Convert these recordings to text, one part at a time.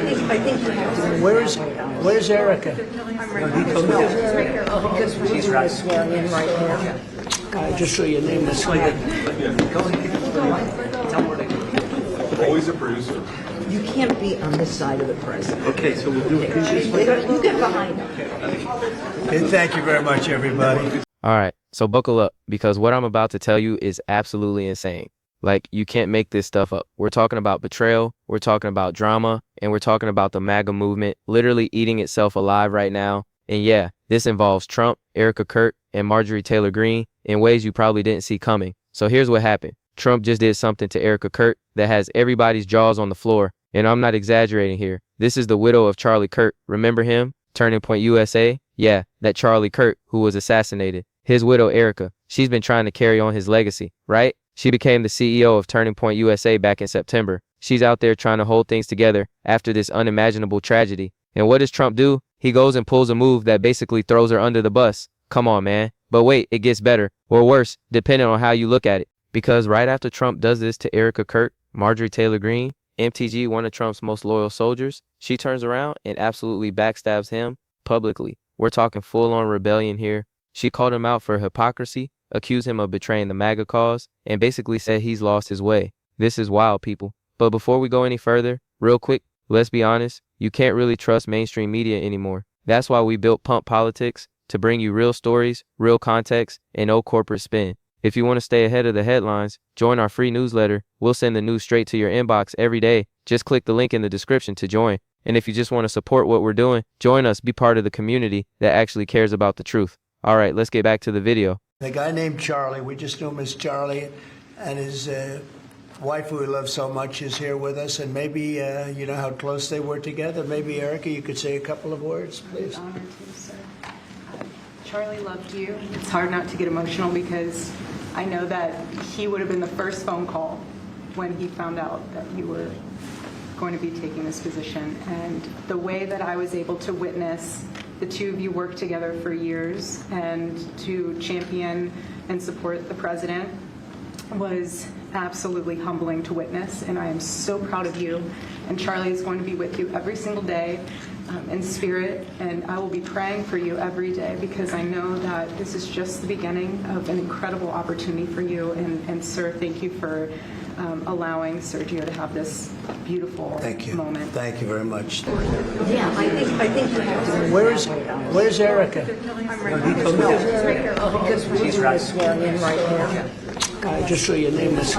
think you have to. Where's Erika? She's right. Swearing in right now. Just so your name is Always a producer. You can't be on this side of the president. Okay, so we'll do it. You get behind him. Okay, thank you very much, everybody. All right, so buckle up, because what I'm about to tell you is absolutely insane. Like, you can't make this stuff up. We're talking about betrayal, we're talking about drama, and we're talking about the MAGA movement literally eating itself alive right now. And yeah, this involves Trump, Erika Kirk, and Marjorie Taylor Greene in ways you probably didn't see coming. So here's what happened. Trump just did something to Erika Kirk that has everybody's jaws on the floor. And I'm not exaggerating here. This is the widow of Charlie Kirk. Remember him? Turning Point USA? Yeah, that Charlie Kirk who was assassinated. His widow, Erika, she's been trying to carry on his legacy, right? She became the CEO of Turning Point USA back in September. She's out there trying to hold things together after this unimaginable tragedy. And what does Trump do? He goes and pulls a move that basically throws her under the bus. Come on, man. But wait, it gets better, or worse, depending on how you look at it. Because right after Trump does this to Erika Kirk, Marjorie Taylor Greene, MTG, one of Trump's most loyal soldiers, she turns around and absolutely backstabs him publicly. We're talking full-on rebellion here. She called him out for hypocrisy, accused him of betraying the MAGA cause, and basically said he's lost his way. This is wild, people. But before we go any further, real quick, let's be honest, you can't really trust mainstream media anymore. That's why we built Pump Politics, to bring you real stories, real context, and no corporate spin. If you want to stay ahead of the headlines, join our free newsletter. We'll send the news straight to your inbox every day. Just click the link in the description to join. And if you just want to support what we're doing, join us, be part of the community that actually cares about the truth. All right, let's get back to the video. The guy named Charlie, we just knew him as Charlie, and his wife, who we love so much, is here with us. And maybe, you know how close they were together. Maybe, Erika, you could say a couple of words, please. I'm honored to, sir. Charlie loved you. It's hard not to get emotional because I know that he would have been the first phone call when he found out that you were going to be taking this position. And the way that I was able to witness the two of you work together for years and to champion and support the president was absolutely humbling to witness. And I am so proud of you. And Charlie is going to be with you every single day in spirit. And I will be praying for you every day because I know that this is just the beginning of an incredible opportunity for you. And sir, thank you for allowing Sergio to have this beautiful moment. Thank you very much. Yeah, I think you have to. Where's Erika? She's right. Swearing in right now. Just so your name is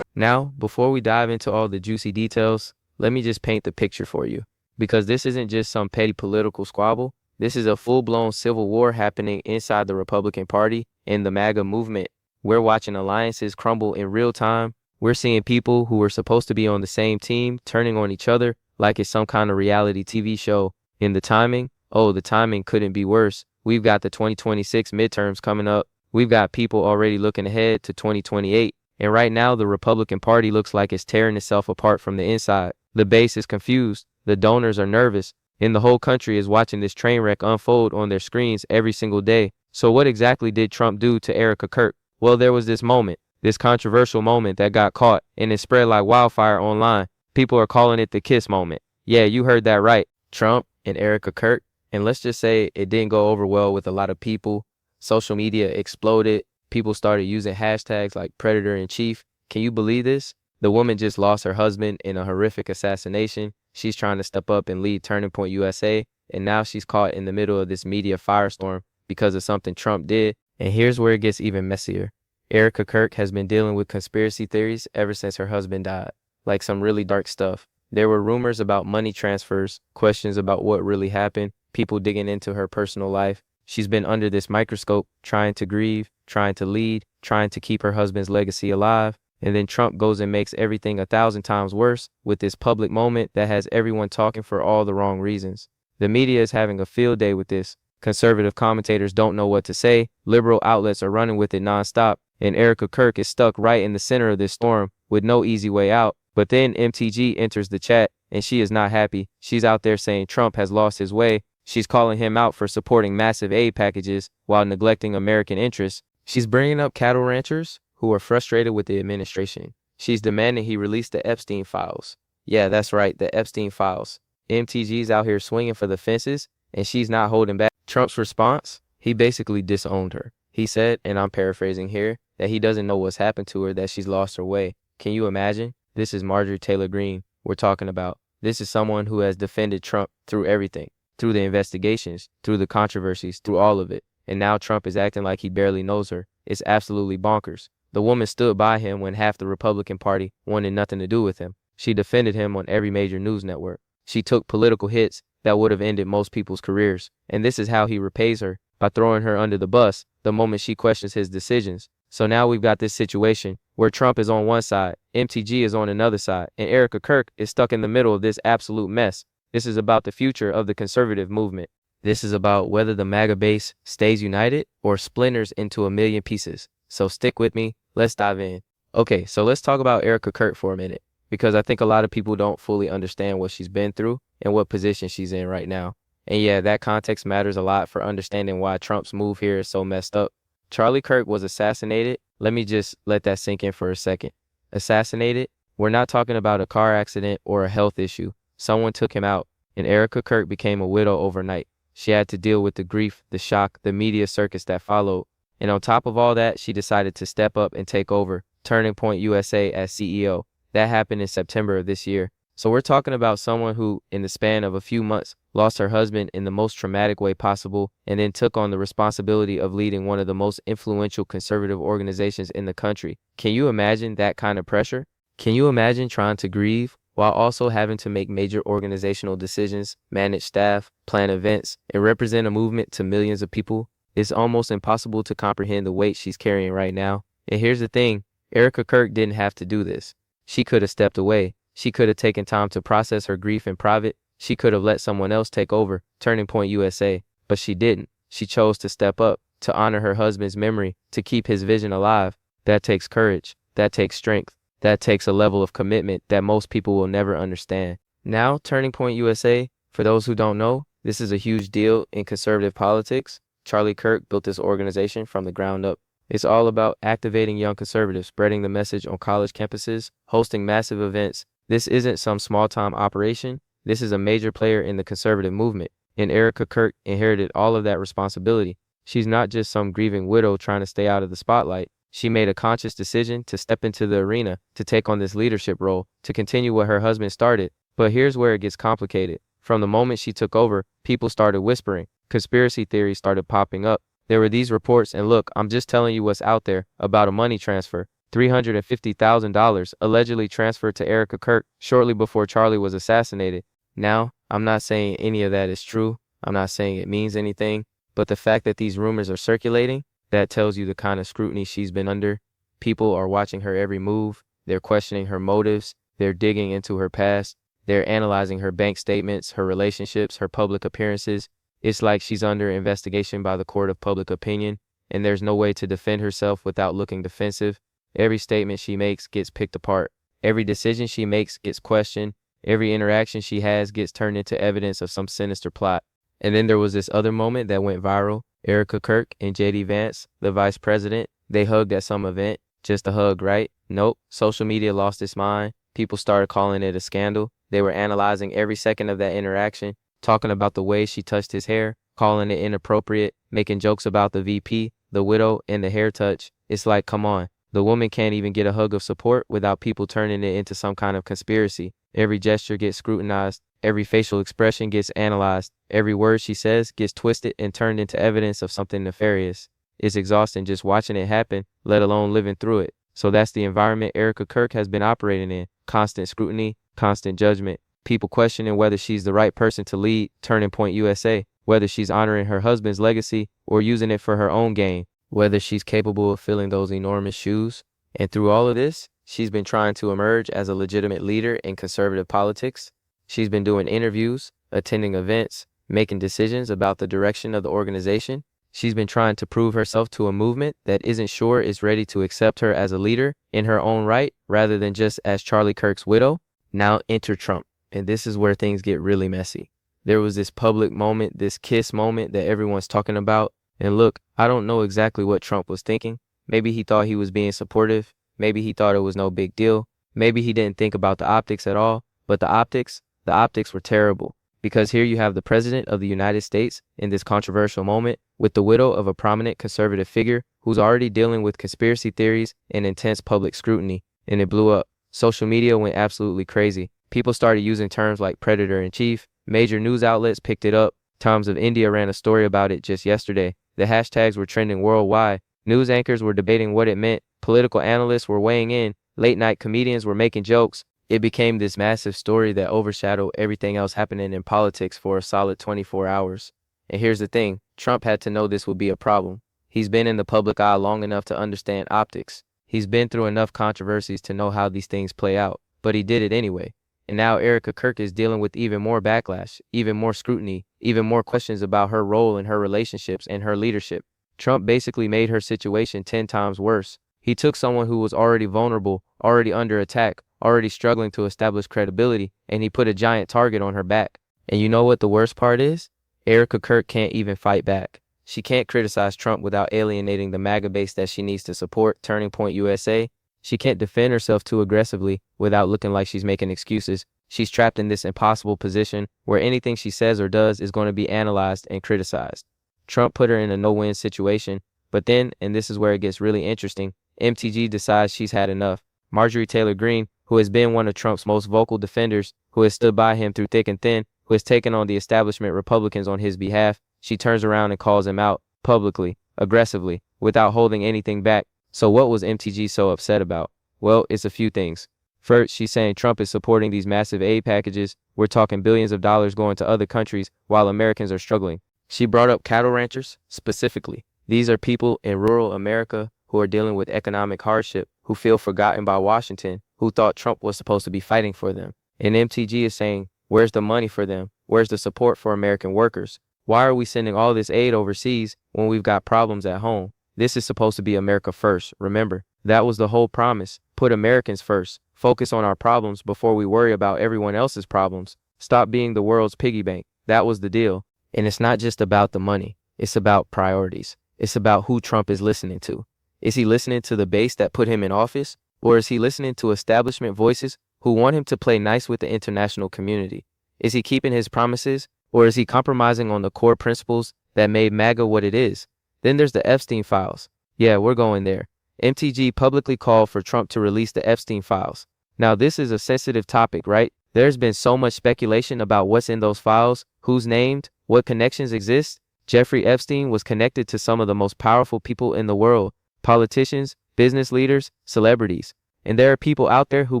Now, before we dive into all the juicy details, let me just paint the picture for you. Because this isn't just some petty political squabble. This is a full-blown civil war happening inside the Republican Party and the MAGA movement. We're watching alliances crumble in real time. We're seeing people who were supposed to be on the same team turning on each other like it's some kind of reality TV show. In the timing, oh, the timing couldn't be worse. We've got the 2026 midterms coming up. We've got people already looking ahead to 2028. And right now, the Republican Party looks like it's tearing itself apart from the inside. The base is confused. The donors are nervous. And the whole country is watching this train wreck unfold on their screens every single day. So what exactly did Trump do to Erika Kirk? Well, there was this moment, this controversial moment that got caught, and it spread like wildfire online. People are calling it the kiss moment. Yeah, you heard that right. Trump and Erika Kirk. And let's just say it didn't go over well with a lot of people. Social media exploded. People started using hashtags like Predator in Chief. Can you believe this? The woman just lost her husband in a horrific assassination. She's trying to step up and lead Turning Point USA. And now she's caught in the middle of this media firestorm because of something Trump did. And here's where it gets even messier. Erika Kirk has been dealing with conspiracy theories ever since her husband died. Like some really dark stuff. There were rumors about money transfers, questions about what really happened, people digging into her personal life. She's been under this microscope, trying to grieve, trying to lead, trying to keep her husband's legacy alive. And then Trump goes and makes everything 1,000 times worse with this public moment that has everyone talking for all the wrong reasons. The media is having a field day with this. Conservative commentators don't know what to say. Liberal outlets are running with it nonstop. And Erika Kirk is stuck right in the center of this storm with no easy way out. But then MTG enters the chat and she is not happy. She's out there saying Trump has lost his way. She's calling him out for supporting massive aid packages while neglecting American interests. She's bringing up cattle ranchers who are frustrated with the administration. She's demanding he release the Epstein files. Yeah, that's right, the Epstein files. MTG's out here swinging for the fences, and she's not holding back. Trump's response? He basically disowned her. He said, and I'm paraphrasing here, that he doesn't know what's happened to her, that she's lost her way. Can you imagine? This is Marjorie Taylor Greene we're talking about. This is someone who has defended Trump through everything, through the investigations, through the controversies, through all of it. And now Trump is acting like he barely knows her. It's absolutely bonkers. The woman stood by him when half the Republican Party wanted nothing to do with him. She defended him on every major news network. She took political hits that would have ended most people's careers. And this is how he repays her, by throwing her under the bus the moment she questions his decisions. So now we've got this situation where Trump is on one side, MTG is on another side, and Erika Kirk is stuck in the middle of this absolute mess. This is about the future of the conservative movement. This is about whether the MAGA base stays united or splinters into a million pieces. So stick with me. Let's dive in. Okay, so let's talk about Erika Kirk for a minute, because I think a lot of people don't fully understand what she's been through and what position she's in right now. And yeah, that context matters a lot for understanding why Trump's move here is so messed up. Charlie Kirk was assassinated. Let me just let that sink in for a second. Assassinated? We're not talking about a car accident or a health issue. Someone took him out, and Erika Kirk became a widow overnight. She had to deal with the grief, the shock, the media circus that followed. And on top of all that, she decided to step up and take over Turning Point USA as CEO. That happened in September of this year. So we're talking about someone who, in the span of a few months, lost her husband in the most traumatic way possible, and then took on the responsibility of leading one of the most influential conservative organizations in the country. Can you imagine that kind of pressure? Can you imagine trying to grieve while also having to make major organizational decisions, manage staff, plan events, and represent a movement to millions of people? It's almost impossible to comprehend the weight she's carrying right now. And here's the thing, Erika Kirk didn't have to do this. She could have stepped away. She could have taken time to process her grief in private. She could have let someone else take over Turning Point USA, but she didn't. She chose to step up, to honor her husband's memory, to keep his vision alive. That takes courage. That takes strength. That takes a level of commitment that most people will never understand. Now, Turning Point USA, for those who don't know, this is a huge deal in conservative politics. Charlie Kirk built this organization from the ground up. It's all about activating young conservatives, spreading the message on college campuses, hosting massive events. This isn't some small-time operation. This is a major player in the conservative movement, and Erika Kirk inherited all of that responsibility. She's not just some grieving widow trying to stay out of the spotlight. She made a conscious decision to step into the arena, to take on this leadership role, to continue what her husband started. But here's where it gets complicated. From the moment she took over, people started whispering. Conspiracy theories started popping up. There were these reports, and look, I'm just telling you what's out there, about a money transfer. $350,000 allegedly transferred to Erika Kirk shortly before Charlie was assassinated. Now, I'm not saying any of that is true. I'm not saying it means anything. But the fact that these rumors are circulating, that tells you the kind of scrutiny she's been under. People are watching her every move. They're questioning her motives. They're digging into her past. They're analyzing her bank statements, her relationships, her public appearances. It's like she's under investigation by the court of public opinion, and there's no way to defend herself without looking defensive. Every statement she makes gets picked apart. Every decision she makes gets questioned. Every interaction she has gets turned into evidence of some sinister plot. And then there was this other moment that went viral. Erika Kirk and J.D. Vance, the vice president, they hugged at some event. Just a hug, right? Nope. Social media lost its mind. People started calling it a scandal. They were analyzing every second of that interaction, talking about the way she touched his hair, calling it inappropriate, making jokes about the VP, the widow, and the hair touch. It's like, come on. The woman can't even get a hug of support without people turning it into some kind of conspiracy. Every gesture gets scrutinized. Every facial expression gets analyzed. Every word she says gets twisted and turned into evidence of something nefarious. It's exhausting just watching it happen, let alone living through it. So that's the environment Erika Kirk has been operating in. Constant scrutiny, constant judgment. People questioning whether she's the right person to lead Turning Point USA, whether she's honoring her husband's legacy or using it for her own gain, whether she's capable of filling those enormous shoes. And through all of this, she's been trying to emerge as a legitimate leader in conservative politics. She's been doing interviews, attending events, making decisions about the direction of the organization. She's been trying to prove herself to a movement that isn't sure is ready to accept her as a leader in her own right, rather than just as Charlie Kirk's widow. Now enter Trump. And this is where things get really messy. There was this public moment, this kiss moment that everyone's talking about. And look, I don't know exactly what Trump was thinking. Maybe he thought he was being supportive. Maybe he thought it was no big deal. Maybe he didn't think about the optics at all. But the optics were terrible. Because here you have the President of the United States in this controversial moment with the widow of a prominent conservative figure who's already dealing with conspiracy theories and intense public scrutiny, and it blew up. Social media went absolutely crazy. People started using terms like predator in chief. Major news outlets picked it up. Times of India ran a story about it just yesterday. The hashtags were trending worldwide. News anchors were debating what it meant. Political analysts were weighing in. Late night comedians were making jokes. It became this massive story that overshadowed everything else happening in politics for a solid 24 hours. And here's the thing, Trump had to know this would be a problem. He's been in the public eye long enough to understand optics. He's been through enough controversies to know how these things play out, but he did it anyway. And now Erika Kirk is dealing with even more backlash, even more scrutiny, even more questions about her role in her relationships and her leadership. Trump basically made her situation 10 times worse. He took someone who was already vulnerable, already under attack, already struggling to establish credibility, and he put a giant target on her back. And you know what the worst part is? Erika Kirk can't even fight back. She can't criticize Trump without alienating the MAGA base that she needs to support, Turning Point USA. She can't defend herself too aggressively without looking like she's making excuses. She's trapped in this impossible position where anything she says or does is going to be analyzed and criticized. Trump put her in a no-win situation, but then, and this is where it gets really interesting, MTG decides she's had enough. Marjorie Taylor Greene, who has been one of Trump's most vocal defenders, who has stood by him through thick and thin, who has taken on the establishment Republicans on his behalf, she turns around and calls him out, publicly, aggressively, without holding anything back. So what was MTG so upset about? Well, it's a few things. First, she's saying Trump is supporting these massive aid packages. We're talking billions of dollars going to other countries while Americans are struggling. She brought up cattle ranchers, specifically. These are people in rural America who are dealing with economic hardship, who feel forgotten by Washington, who thought Trump was supposed to be fighting for them. And MTG is saying, where's the money for them? Where's the support for American workers? Why are we sending all this aid overseas when we've got problems at home? This is supposed to be America first, remember. That was the whole promise. Put Americans first. Focus on our problems before we worry about everyone else's problems. Stop being the world's piggy bank. That was the deal. And it's not just about the money. It's about priorities. It's about who Trump is listening to. Is he listening to the base that put him in office? Or is he listening to establishment voices who want him to play nice with the international community? Is he keeping his promises? Or is he compromising on the core principles that made MAGA what it is? Then there's the Epstein files. Yeah, we're going there. MTG publicly called for Trump to release the Epstein files. Now, this is a sensitive topic, right? There's been so much speculation about what's in those files, who's named, what connections exist. Jeffrey Epstein was connected to some of the most powerful people in the world. Politicians, business leaders, celebrities. And there are people out there who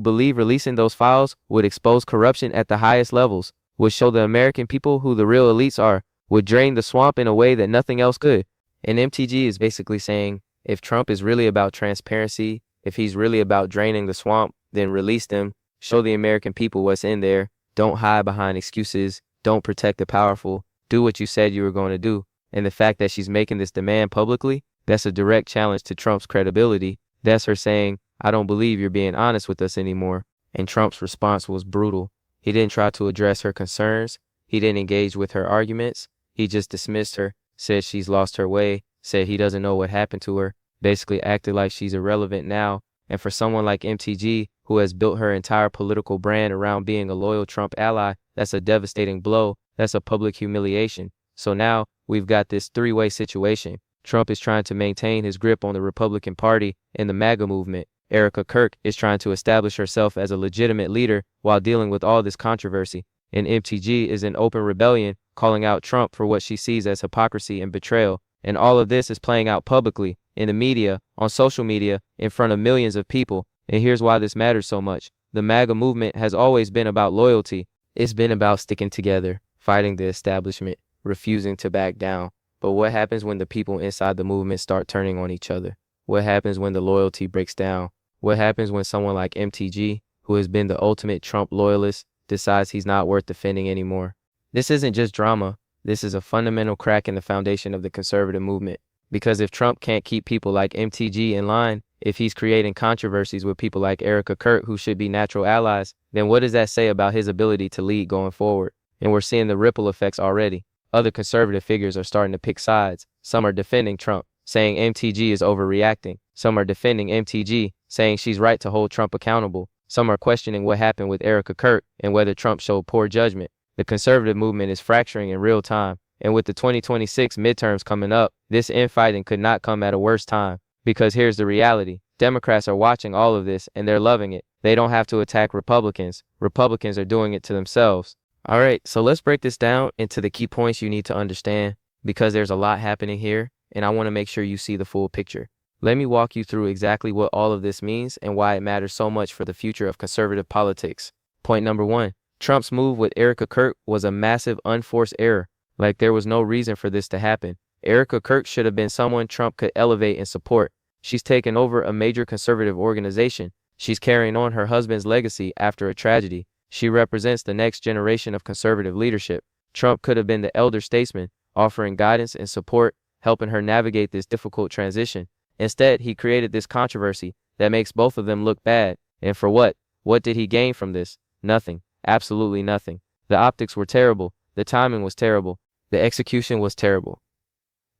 believe releasing those files would expose corruption at the highest levels, would show the American people who the real elites are, would drain the swamp in a way that nothing else could. And MTG is basically saying, if Trump is really about transparency, if he's really about draining the swamp, then release them, show the American people what's in there. Don't hide behind excuses. Don't protect the powerful. Do what you said you were going to do. And the fact that she's making this demand publicly, that's a direct challenge to Trump's credibility. That's her saying, I don't believe you're being honest with us anymore. And Trump's response was brutal. He didn't try to address her concerns. He didn't engage with her arguments. He just dismissed her, said she's lost her way, said he doesn't know what happened to her, basically acted like she's irrelevant now. And for someone like MTG, who has built her entire political brand around being a loyal Trump ally, that's a devastating blow. That's a public humiliation. So now we've got this three-way situation. Trump is trying to maintain his grip on the Republican Party and the MAGA movement. Erika Kirk is trying to establish herself as a legitimate leader while dealing with all this controversy. And MTG is in open rebellion, calling out Trump for what she sees as hypocrisy and betrayal. And all of this is playing out publicly, in the media, on social media, in front of millions of people. And here's why this matters so much. The MAGA movement has always been about loyalty. It's been about sticking together, fighting the establishment, refusing to back down. But what happens when the people inside the movement start turning on each other? What happens when the loyalty breaks down? What happens when someone like MTG, who has been the ultimate Trump loyalist, decides he's not worth defending anymore? This isn't just drama. This is a fundamental crack in the foundation of the conservative movement. Because if Trump can't keep people like MTG in line, if he's creating controversies with people like Erika Kirk, who should be natural allies, then what does that say about his ability to lead going forward? And we're seeing the ripple effects already. Other conservative figures are starting to pick sides. Some are defending Trump, saying MTG is overreacting. Some are defending MTG, saying she's right to hold Trump accountable. Some are questioning what happened with Erika Kirk and whether Trump showed poor judgment. The conservative movement is fracturing in real time, and with the 2026 midterms coming up, this infighting could not come at a worse time. Because here's the reality. Democrats are watching all of this and they're loving it. They don't have to attack Republicans. Republicans are doing it to themselves. All right, so let's break this down into the key points you need to understand, because there's a lot happening here and I want to make sure you see the full picture. Let me walk you through exactly what all of this means and why it matters so much for the future of conservative politics. Point number 1. Trump's move with Erika Kirk was a massive unforced error. Like there was no reason for this to happen. Erika Kirk should have been someone Trump could elevate and support. She's taken over a major conservative organization. She's carrying on her husband's legacy after a tragedy. She represents the next generation of conservative leadership. Trump could have been the elder statesman, offering guidance and support, helping her navigate this difficult transition. Instead, he created this controversy that makes both of them look bad. And for what? What did he gain from this? Nothing. Absolutely nothing. The optics were terrible. The timing was terrible. The execution was terrible.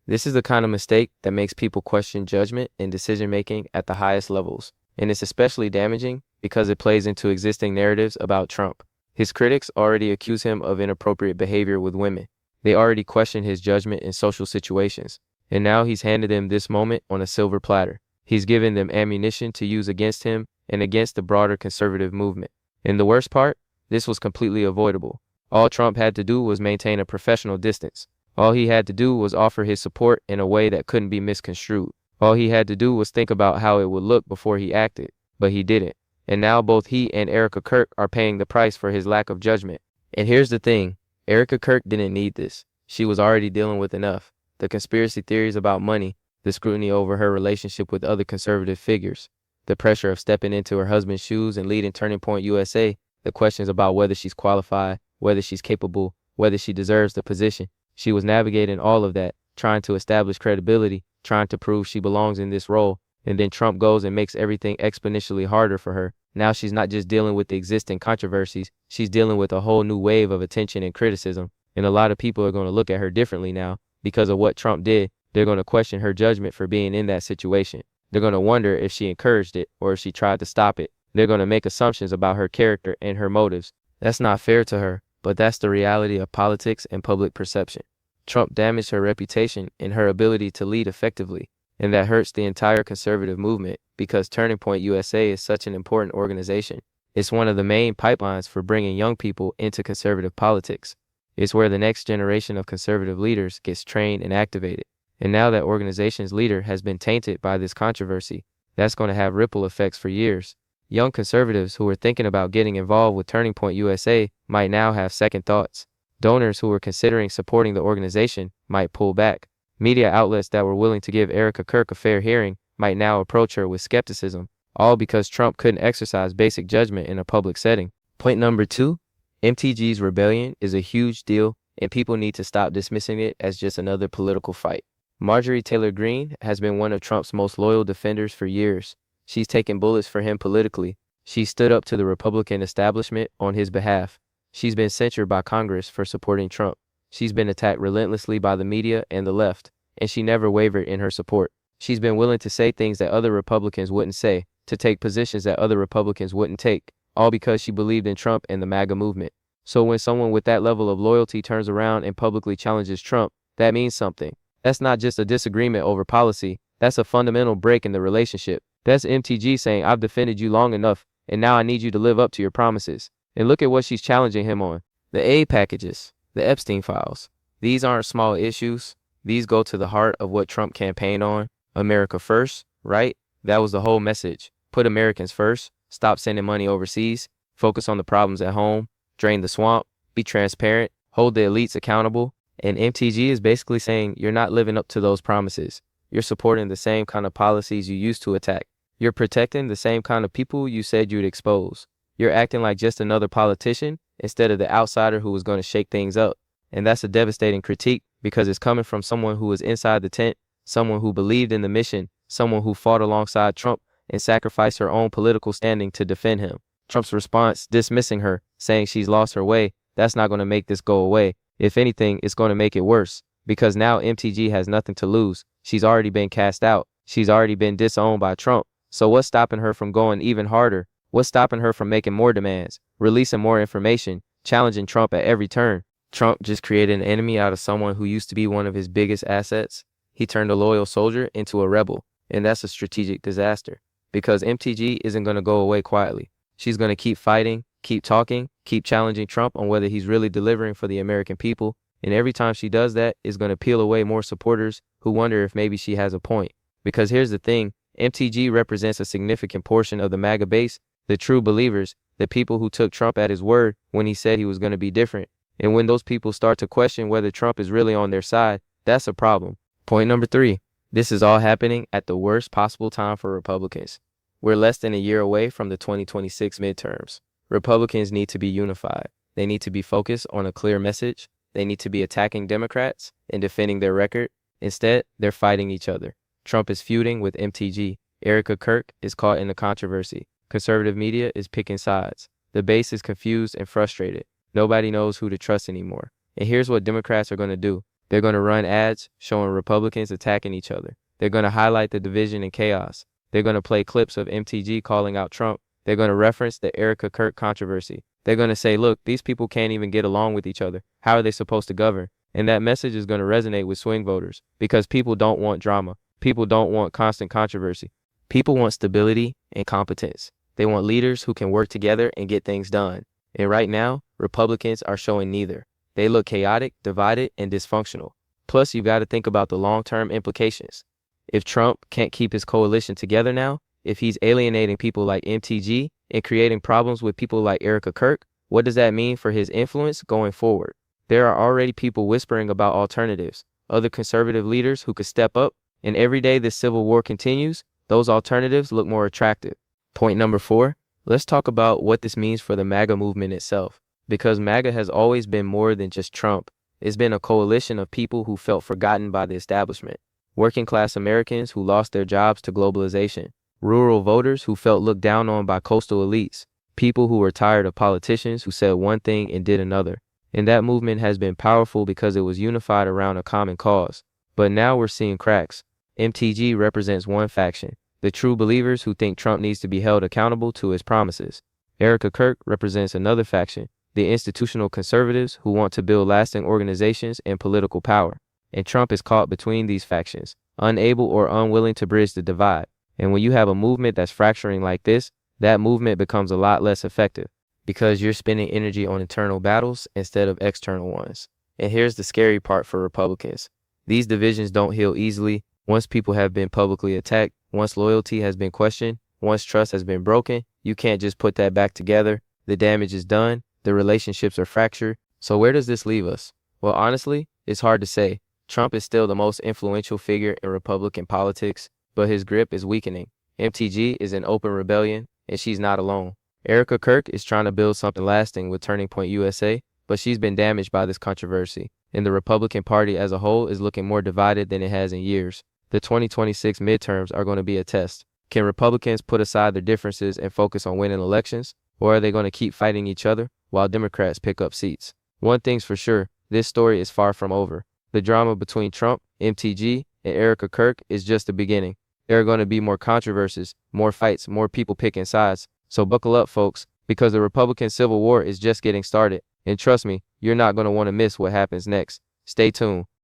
This is the kind of mistake that makes people question judgment and decision-making at the highest levels. And it's especially damaging because it plays into existing narratives about Trump. His critics already accuse him of inappropriate behavior with women. They already question his judgment in social situations. And now he's handed them this moment on a silver platter. He's given them ammunition to use against him and against the broader conservative movement. And the worst part? This was completely avoidable. All Trump had to do was maintain a professional distance. All he had to do was offer his support in a way that couldn't be misconstrued. All he had to do was think about how it would look before he acted, but he didn't. And now both he and Erika Kirk are paying the price for his lack of judgment. And here's the thing, Erika Kirk didn't need this. She was already dealing with enough. The conspiracy theories about money, the scrutiny over her relationship with other conservative figures, the pressure of stepping into her husband's shoes and leading Turning Point USA, the questions about whether she's qualified, whether she's capable, whether she deserves the position. She was navigating all of that, trying to establish credibility, trying to prove she belongs in this role, and then Trump goes and makes everything exponentially harder for her. Now she's not just dealing with the existing controversies, she's dealing with a whole new wave of attention and criticism, and a lot of people are going to look at her differently now because of what Trump did. They're going to question her judgment for being in that situation. They're going to wonder if she encouraged it or if she tried to stop it. They're going to make assumptions about her character and her motives. That's not fair to her, but that's the reality of politics and public perception. Trump damaged her reputation and her ability to lead effectively, and that hurts the entire conservative movement because Turning Point USA is such an important organization. It's one of the main pipelines for bringing young people into conservative politics. It's where the next generation of conservative leaders gets trained and activated. And now that organization's leader has been tainted by this controversy, that's going to have ripple effects for years. Young conservatives who were thinking about getting involved with Turning Point USA might now have second thoughts. Donors who were considering supporting the organization might pull back. Media outlets that were willing to give Erika Kirk a fair hearing might now approach her with skepticism, all because Trump couldn't exercise basic judgment in a public setting. Point number 2, MTG's rebellion is a huge deal, and people need to stop dismissing it as just another political fight. Marjorie Taylor Greene has been one of Trump's most loyal defenders for years. She's taken bullets for him politically. She stood up to the Republican establishment on his behalf. She's been censured by Congress for supporting Trump. She's been attacked relentlessly by the media and the left, and she never wavered in her support. She's been willing to say things that other Republicans wouldn't say, to take positions that other Republicans wouldn't take, all because she believed in Trump and the MAGA movement. So when someone with that level of loyalty turns around and publicly challenges Trump, that means something. That's not just a disagreement over policy. That's a fundamental break in the relationship. That's MTG saying, I've defended you long enough, and now I need you to live up to your promises. And look at what she's challenging him on. The aid packages, the Epstein files. These aren't small issues. These go to the heart of what Trump campaigned on. America first, right? That was the whole message. Put Americans first. Stop sending money overseas. Focus on the problems at home. Drain the swamp. Be transparent. Hold the elites accountable. And MTG is basically saying you're not living up to those promises. You're supporting the same kind of policies you used to attack. You're protecting the same kind of people you said you'd expose. You're acting like just another politician instead of the outsider who was going to shake things up. And that's a devastating critique because it's coming from someone who was inside the tent, someone who believed in the mission, someone who fought alongside Trump and sacrificed her own political standing to defend him. Trump's response, dismissing her, saying she's lost her way, that's not going to make this go away. If anything, it's going to make it worse because now MTG has nothing to lose. She's already been cast out. She's already been disowned by Trump. So what's stopping her from going even harder? What's stopping her from making more demands, releasing more information, challenging Trump at every turn? Trump just created an enemy out of someone who used to be one of his biggest assets. He turned a loyal soldier into a rebel, and that's a strategic disaster. Because MTG isn't going to go away quietly. She's going to keep fighting, keep talking, keep challenging Trump on whether he's really delivering for the American people. And every time she does that, it's going to peel away more supporters who wonder if maybe she has a point. Because here's the thing, MTG represents a significant portion of the MAGA base, the true believers, the people who took Trump at his word when he said he was going to be different. And when those people start to question whether Trump is really on their side, that's a problem. Point number 3. This is all happening at the worst possible time for Republicans. We're less than a year away from the 2026 midterms. Republicans need to be unified. They need to be focused on a clear message. They need to be attacking Democrats and defending their record. Instead, they're fighting each other. Trump is feuding with MTG. Erika Kirk is caught in the controversy. Conservative media is picking sides. The base is confused and frustrated. Nobody knows who to trust anymore. And here's what Democrats are going to do. They're going to run ads showing Republicans attacking each other. They're going to highlight the division and chaos. They're going to play clips of MTG calling out Trump. They're going to reference the Erika Kirk controversy. They're going to say, look, these people can't even get along with each other. How are they supposed to govern? And that message is going to resonate with swing voters because people don't want drama. People don't want constant controversy. People want stability and competence. They want leaders who can work together and get things done. And right now, Republicans are showing neither. They look chaotic, divided, and dysfunctional. Plus, you've got to think about the long-term implications. If Trump can't keep his coalition together now, if he's alienating people like MTG and creating problems with people like Erika Kirk, what does that mean for his influence going forward? There are already people whispering about alternatives, other conservative leaders who could step up, and every day this civil war continues, those alternatives look more attractive. Point number 4, let's talk about what this means for the MAGA movement itself. Because MAGA has always been more than just Trump. It's been a coalition of people who felt forgotten by the establishment. Working class Americans who lost their jobs to globalization. Rural voters who felt looked down on by coastal elites. People who were tired of politicians who said one thing and did another. And that movement has been powerful because it was unified around a common cause. But now we're seeing cracks. MTG represents one faction. The true believers who think Trump needs to be held accountable to his promises. Erika Kirk represents another faction. The institutional conservatives who want to build lasting organizations and political power. And Trump is caught between these factions, unable or unwilling to bridge the divide. And when you have a movement that's fracturing like this, that movement becomes a lot less effective because you're spending energy on internal battles instead of external ones. And here's the scary part for Republicans. These divisions don't heal easily. Once people have been publicly attacked, once loyalty has been questioned, once trust has been broken, you can't just put that back together. The damage is done. The relationships are fractured. So where does this leave us? Well, honestly, it's hard to say. Trump is still the most influential figure in Republican politics, but his grip is weakening. MTG is in open rebellion, and she's not alone. Erika Kirk is trying to build something lasting with Turning Point USA, but she's been damaged by this controversy, and the Republican Party as a whole is looking more divided than it has in years. The 2026 midterms are going to be a test. Can Republicans put aside their differences and focus on winning elections, or are they going to keep fighting each other while Democrats pick up seats? One thing's for sure, this story is far from over. The drama between Trump, MTG, and Erika Kirk is just the beginning. There are going to be more controversies, more fights, more people picking sides. So buckle up, folks, because the Republican Civil War is just getting started. And trust me, you're not going to want to miss what happens next. Stay tuned.